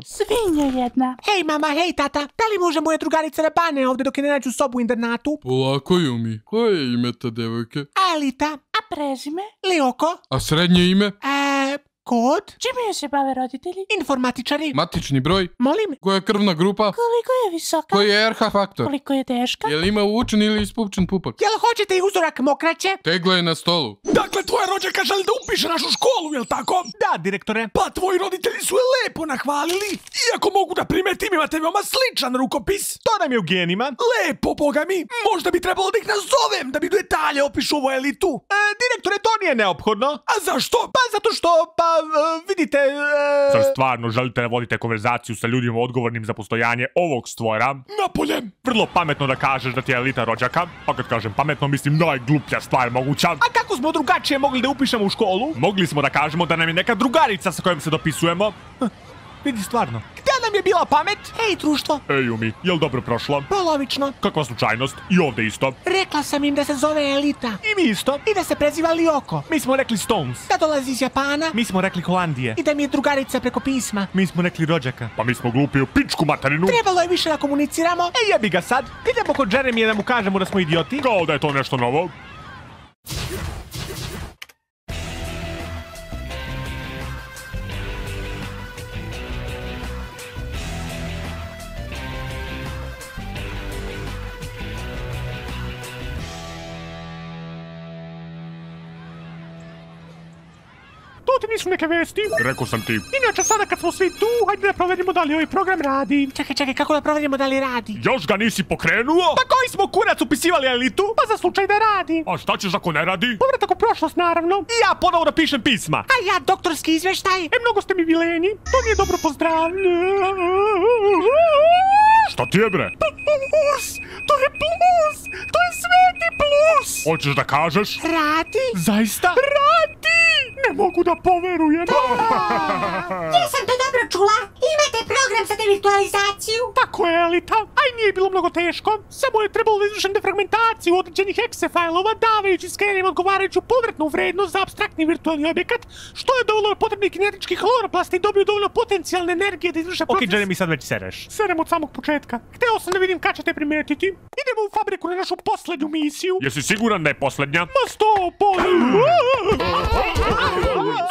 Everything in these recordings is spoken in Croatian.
Svinja jedna. Hej mama, hej tata, da li može moja drugarica da bane ovde dok je ne nađu sobu u internatu? Polako, Jumi. Koje je ime te devojke? Alita. A prezime? Lioko. A srednje ime? Kod? Čime se bave roditelji? Informatičari. Matični broj? Molim? Koja je krvna grupa? Koliko je visoka? Koji je RH faktor? Koliko je teška? Je li ima uvučen ili ispupčen pupak? Jel hoćete i uzorak mokraće? Tegla je na stolu. Dakle, tvoja rođaka želi da upiše našu školu, jel tako? Da, direktore. Pa tvoji roditelji su je lepo nahvalili. Iako mogu da primetim, imate veoma sličan rukopis. To nam je u genima. Lepo, boga mi. Možda bi trebalo da ih nazovem, da bi detalje opišu ovu elitu. Direktore, to nije neophodno. A zašto? Pa zato što, vidite... Zar stvarno želite da vodite konverzaciju sa ljudima odgovornim za postojanje ovog stvora? Napolje. Vrlo pametno da kažeš da ti je elita rođaka, a kad kažem pametno mislim najgluplja stvar moguća. A kako smo drugačije mogli da upišemo u školu? Mogli smo da kažemo da nam je neka drugarica sa kojom se dopisujemo. Vidi stvarno. Gde nam je bila pamet? Hej, društvo. Ej, Jumi, jel dobro prošlo? Polovično. Kakva slučajnost? I ovde isto. Rekla sam im da se zove Elita. I mi isto. I da se preziva Lioko. Mi smo rekli Stones. Da dolazi iz Japana. Mi smo rekli Holandije. I da mi je drugarica preko pisma. Mi smo rekli rođaka. Pa mi smo glupi u pičku materinu. Trebalo je više da komuniciramo. Jebi ga sad. Idemo kod Jeremija da mu kažemo da smo idioti. Kao da je to nešto novo. To ti nisu neke vesti. Rekao sam ti. Inače, sada kad smo svi tu, hajde da proverimo da li ovaj program radi. Čekaj, kako da proverimo da li radi? Još ga nisi pokrenuo? Pa koji smo kurac upisivali elitu? Pa za slučaj da radi. A šta ćeš ako ne radi? Povratak u prošlost, naravno. I ja ponovo da pišem pisma. A ja doktorski izveštaj. Mnogo ste mi vileni. To nije dobro pozdravljeno. Šta ti je, bre? Plus! To je plus! To je sveti plus! Hoćeš da kažeš? Radi? Zaista? Radi! Ne mogu da poverujem. Jesam to dobro čula. Imate program za devirtualizaciju. Tako je, Elita. Aj, nije bilo mnogo teško. Samo je trebalo da izvršim defragmentaciju određenih exe failova, davajući skenerima odgovarajuću povratnu vrednost za apstraktni virtualni objekat, što je dovoljno potrebnih kinetičkih chloroplasta i dobio dovoljno potencijalne energije da izvrše proces... Ok, Jeremy, sad već sereš. Serem od samog početka. Hteo sam da vidim kad ćete primetiti. Idemo u fabriku na našu poslednju misiju. Jesi siguran da je poslednja? Ma 100%!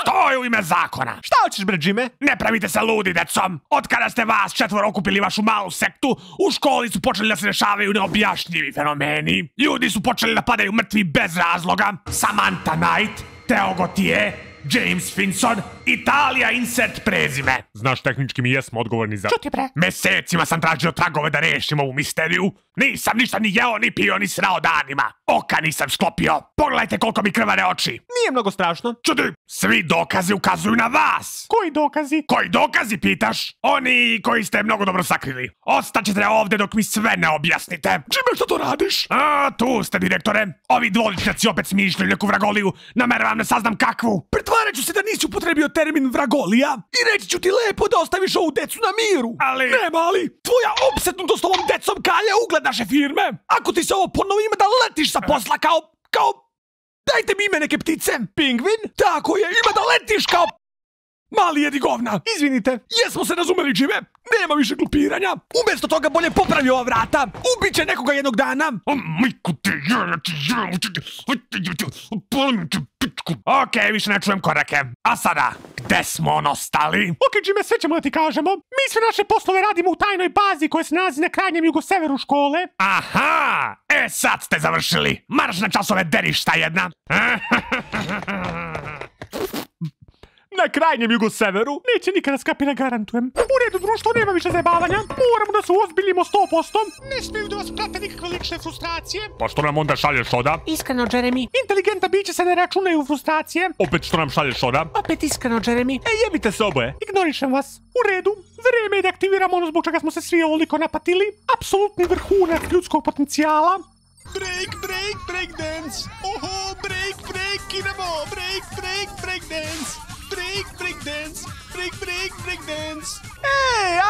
Stoj u ime zakona! Šta hoćeš, bre, Jime? Ne pravite se ludi, decom! Od kada ste vas četvoro okupili vašu malu sektu, u školi su počeli da se dešavaju neobjašnjivi fenomeni. Ljudi su počeli da padaju mrtvi bez razloga. Samantha Knight, Theo Gautier, James Finson, Italija insert prezime. Znaš, tehnički mi jesmo odgovorni za... Čuti, bre. Mesecima sam tražio tragove da rešim ovu misteriju. Nisam ništa ni jeo, ni pio, ni srao danima. Oka nisam sklopio. Pogledajte koliko mi krvare oči. Nije mnogo strašno. Čudi, svi dokazi ukazuju na vas. Koji dokazi? Koji dokazi, pitaš? Oni koji ste mnogo dobro sakrili. Ostaćete ovde dok mi sve ne objasnite. Jime, što to radiš? A, tu ste, direktore. Ovi dvoličnjaci opet smišljaju neku vragoliju. Nameravam ne saznam kakvu. Pretvarat ću se da nisi upotrebio termin vragolija i reći ću ti lepo da ostaviš ovu decu na miru. Ali... Ne, mali, tvoja opsetnutost ovom decom kalja ugled naše firme. Ako ti se ovo ponovo ima da letiš sa posla kao... Dajte mi ime neke ptice. Pingvin? Tako je, ima da letiš kao... Mali jedi govna. Izvinite, jesmo se razumeli, Jime? Nema više glupiranja. Umjesto toga bolje popravi ova vrata. Ubiće nekoga jednog dana. Okej, više ne čujem korake. A sada, gde smo ostali? Okej, Jime, sve ćemo da ti kažemo. Mi sve naše poslove radimo u tajnoj bazi koja se nalazi na krajnjem jugoseveru škole. Aha! Sad ste završili. Marš na časove derišta jedna. Na krajnjem jugoseveru? Neće nikada skapira, garantujem. U redu, društvo, nema više zajebavanja. Moramo da se uozbiljimo 100%. Ne smiju da vas prate nikakve lične frustracije. Pa što nam onda šalješ oda? Iskreno, Jeremy. Inteligentna bića se ne računaju u frustracije. Opet što nam šalješ oda? Opet iskreno, Jeremy. Jebite se oboje. Ignorišem vas. U redu. Vreme je da aktiviramo ono zbog čega smo se svi ovoliko napatili. Apsolutni vrhunac ljudskog potencijala. Break dance. Oho, break, idemo. Break dance. Break dance.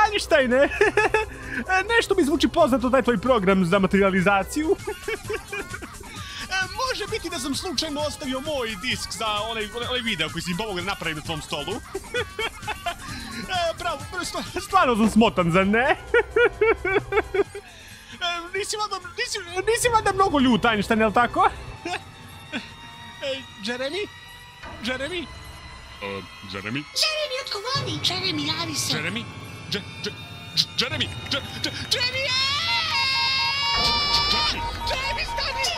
Einsteine! Nešto mi zvuči poznato da je tvoj program za materializaciju. Može biti da sam slučajno ostavio moj disk za onaj video koji si im pomogao da napravim na tvom stolu. pravo, stvarno sam smotan, zar ne? Nisi valjda mnogo ljut, Einstein, jel' tako? Jeremy? Jeremy? Jeremy? Jeremy, odgovori! Jeremy, javi se. Jeremy? Jeremy? Jeremy! Jeremy, stani!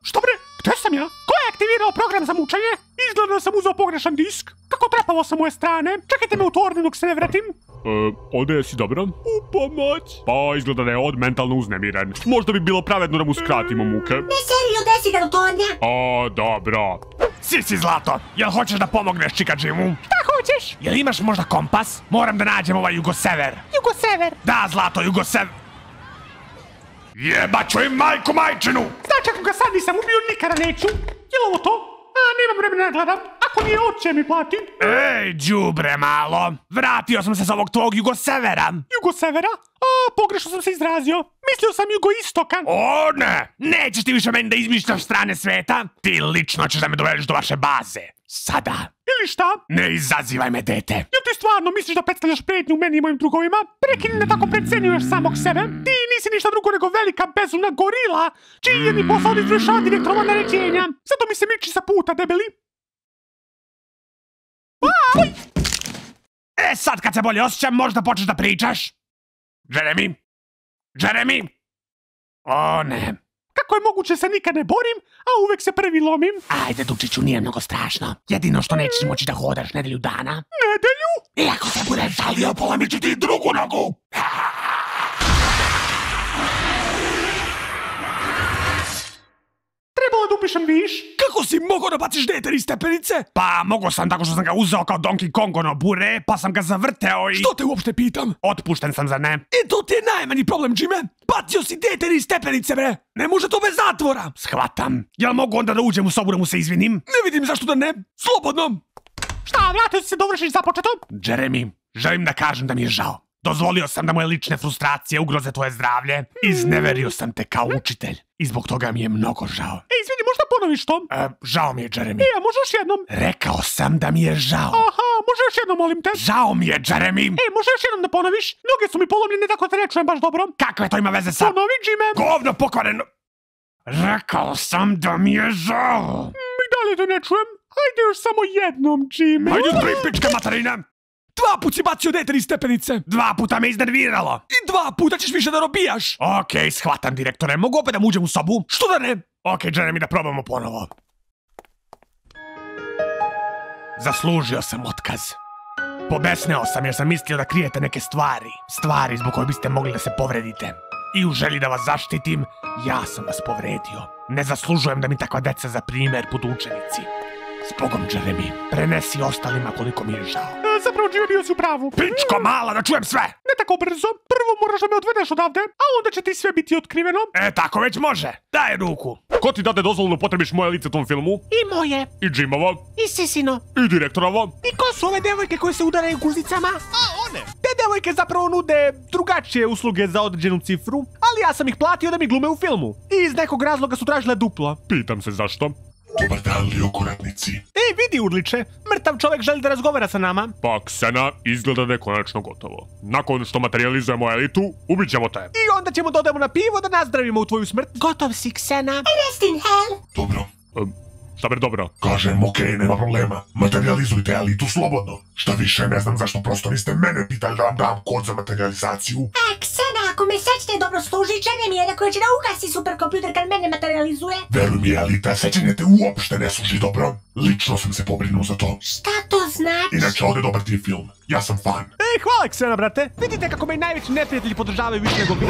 Što bre? Gde sam ja? Ko je aktivirao program za mučenje? Izgleda da sam uzeo pogrešan disk. Kako trepavo sa moje strane? Čekajte me u torni dok se ne vratim. Ode si dobro? U pomoć. Pa izgleda da je od mentalno uznemiren. Možda bi bilo pravedno da mu skratimo muke. Ne serio, desi ga do tornja. A, dobro. Si Zlato, jel hoćeš da pomogneš Čika Jimu? Šta hoćeš? Jel imaš možda kompas? Moram da nađem ovaj jugosever. Jugosever. Da, Zlato, jugosever. Jebaću im majku majčinu! Znači ako ga sad nisam ubio, nikada neću. Je li ovo to? A, nemam vremena da gledam. Ako nije, oće mi plati. Ej, đubre malo. Vratio sam se s ovog tvog jugosevera. Jugosevera? A, pogrešno sam se izrazio. Mislio sam jugoistokan. O ne! Nećeš ti više meni da izmišljaš strane sveta? Ti lično ćeš da me dovedeš do vaše baze. Sada. Ili šta? Ne izazivaj me, dete. Jel ti stvarno misliš da predstavljaš pretnju meni i mojim drugovima? Prekini da tako precenjuješ samog sebe. Ti nisi ništa drugo nego velika bezumna gorila, čiji jedni posao da izvršava direktorova naređenja. Zato mi se miči sa puta, debeli. Sad kad se bolje osjećam, možda počneš da pričaš. Jeremy? Jeremy? O ne. Kako je moguće se nikad ne borim, a uvek se prvi lomim? Ajde, Dupčiću, nije mnogo strašno. Jedino što nećeš moći da hodaš nedelju dana. Nedelju? I ako se budeš žalio, polomit ću ti drugu nogu. Trebalo da upišem viš. Kako si mogao da baciš dete iz stepenice? Pa, mogo sam tako što sam ga uzeo kao Donkey Kong ono bure, pa sam ga zavrteo i... Što te uopšte pitam? Otpušten sam, zar ne? E, to ti je najmanji problem, Jime. Bacio si dete iz stepenice, bre. Ne može to bez zatvora. Shvatam. Jel mogu onda da uđem u sobu da mu se izvinim? Ne vidim zašto da ne. Slobodno. Šta, vratio si se dovršiš započeto? Jeremy, želim da kažem da mi je žao. Dozvolio sam da moje lične frustracije ugroze tvoje zdravlje. Izneverio sam te kao učitelj. I zbog toga mi je mnogo žao. Izvini, možda ponoviš to? Žao mi je, Jeremy. A može još jednom? Rekao sam da mi je žao. Aha, može još jednom, molim te. Žao mi je, Jeremy. Može još jednom da ponoviš? Noge su mi polomljene, tako te ne čujem baš dobro. Kakve to ima veze sa... Ponovi, Jime. Govno pokvareno. Rekao sam da mi je žao. I dalje te ne čujem. Hajde još samo jednom, Jime. Hajde tri pičke materine. 2 put si bacio dete iz stepenice. 2 puta me iznerviralo. I 2 puta ćeš više da robijaš. Okej, shvatam, direktore. Mogu opet da mu uđem u sobu? Što da ne? Okej, Jeremy, da probamo ponovo. Zaslužio sam otkaz. Pobesneo sam jer sam mislio da krijete neke stvari. Stvari zbog koje biste mogli da se povredite. I u želji da vas zaštitim, ja sam vas povredio. Ne zaslužujem da mi takva deca za primjer budu učenici. Zbogom, Jeremy, prenesi ostalima koliko mi je žao. Zapravo, Jime, bio si u pravu. Pičko mala, da čujem sve! Ne tako brzo. Prvo moraš da me odvedeš odavde, a onda će ti sve biti otkriveno. Tako već može. Daj ruku. Ko ti dade dozvolu da upotrebiš moje lice u tom filmu? I moje. I Jimova? I Sisino. I direktorova? I ko su ove devojke koje se udaraju guzicama? A, one. Te devojke zapravo nude drugačije usluge za određenu cifru, ali ja sam ih platio da mi glume u filmu. I iz nekog razloga su tražile duplo. Pitam se zašto. Dobar dan, liokoratnici. Ej, vidi, Urliče, mrtav čovjek želi da razgovara sa nama. Pa, Ksena, izgleda da je konačno gotovo. Nakon što materializujemo elitu, ubit ćemo te. I onda ćemo dodamo na pivo da nazdravimo u tvoju smrt. Gotov si, Ksena. Rest in hell. Dobro. Šta ber dobro? Kažem, okej, nema problema. Materializujte elitu slobodno. Šta više, ne znam zašto prosto niste mene pitali da vam dam kod za materializaciju. Ksena, ako me sećate dobro služi, Jeremy je rekao da će da ugasi superkompjuter kad mene materializuje. Veruj mi, elita, sećanje te uopšte ne služi dobro. Lično sam se pobrinuo za to. Šta to znači? Inače, ovdje dobar ti je film. Ja sam fan. Ej, hvala Ksena, brate. Vidite kako me i najveći neprijatelji podržavaju više nego vi.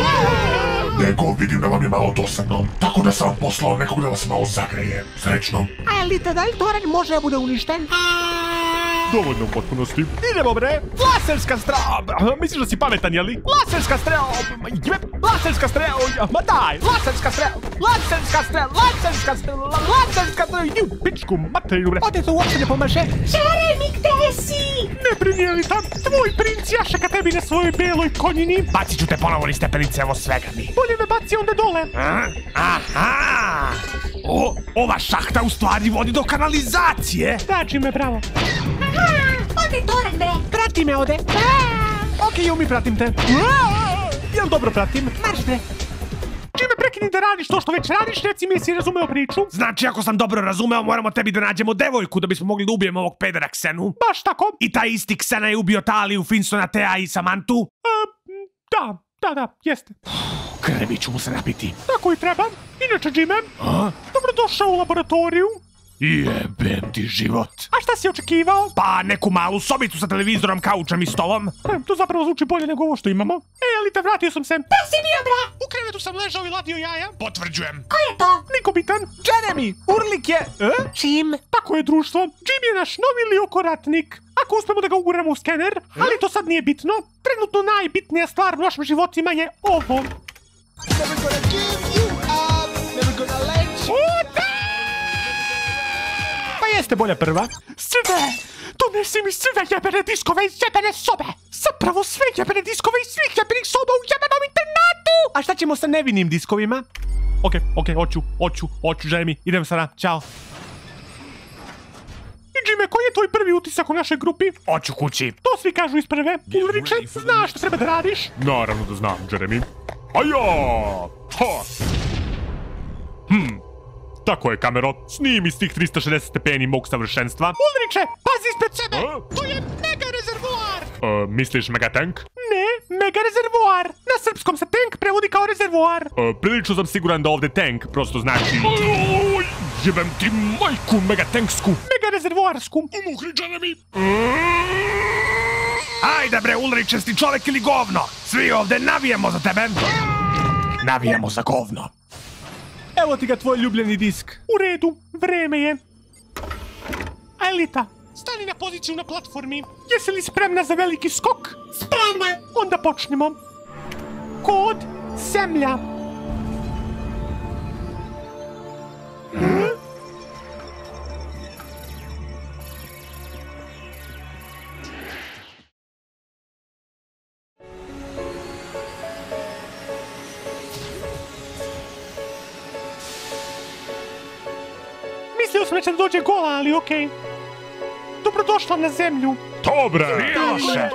Nego, vidim da vam je malo dosadno. Tako da sam vam poslao nekog da vas malo zagreje. Srećno. A elita, da li toranj može da bude uništen? Dovoljno u potpunosti. Idemo bre! Laserska strela! Misliš da si pametan, jeli? Laserska strela! Laserska strela! Ma daj! Laserska strela! Laserska strela! Laserska strela! Laserska strela! Ju, pičku, materinu bre! Ode to uopšte ne pomaže! Jeremy, gde si? Ne brini, Elita! Tvoj princ jašaka tebi na svojoj beloj konjini! Bacit ću te ponovo niz stepenice, evo svega mi. Bolje me baci onda dole! Aha! O, ova šahta u stvari vodi do kanalizacije. Dači me, bravo! Ode torak, bre. Prati me ode. Okej, Jumi, pratim te. Jel dobro pratim? Marš bre. Čime prekini da radiš to što već radiš, reci mi jesi razumeo priču? Znači, ako sam dobro razumeo, moramo tebi da nađemo devojku da bismo mogli da ubijemo ovog pedera Ksenu. Baš tako? I taj isti Ksena je ubio Taliju, Finstona, Tea i Samantu. Da, jeste. Krvi ću mu se napiti. Tako i treba. Inače, Jime, dobrodošao u laboratoriju. Jebem ti život. A šta si očekivao? Pa neku malu sobicu sa televizorom, kaučem i stolom. To zapravo zvuči bolje nego ovo što imamo. Elita, vratio sam se. Gde si bio, bre? U krevetu sam ležao i ladio jaja. Potvrđujem. Ko je to? Niko bitan. Jeremy, Urlik je... Čim? Tako je, društvo. Jim je naš novi liokoratnik. Ako uspemo da ga uguramo u skener, ali to sad nije bitno. Trenutno najbitnija stvar u našim životima je ovo. Pa jeste bolja prva. Sve! Donesi mi sve jebene diskove iz jebene sobe! Zapravo sve jebene diskove iz svih jebenih soba u jebenom internatu! A šta ćemo sa nevinim diskovima? Okej, hoću, Jeremy, idem sada, ćao. I Jime, koji je tvoj prvi utisak u našoj grupi? Oću kući. To svi kažu iz prve. Ulriče, znaš što treba da radiš? Naravno da znam, Jeremy. Aja! Ha! Tako je, kamero. Snimi s tih 360 stepeni mog savršenstva. Ulriče, pazi ispred sebe! To je mega rezervoar! Misliš megatank? Ne, mega rezervoar! Na srpskom se tank prevodi kao rezervoar. Prilično sam siguran da ovde tank prosto znači... Jebem ti majku megatanksku! Mega rezervoarsku. Umuhri, Jeremy! Ajde bre, Ulriče, si čovek ili govno? Svi ovde navijemo za tebe! Navijemo za govno! Evo ti ga tvoj ljubljeni disk. U redu, vreme je. Elita, stani na poziciju na platformi. Jesi li spremna za veliki skok? Spremna. Onda počnemo. Kod zemlja. Mislio sam da će da dođe gola, ali okej. Dobrodošla na zemlju. Dobre! Miloše!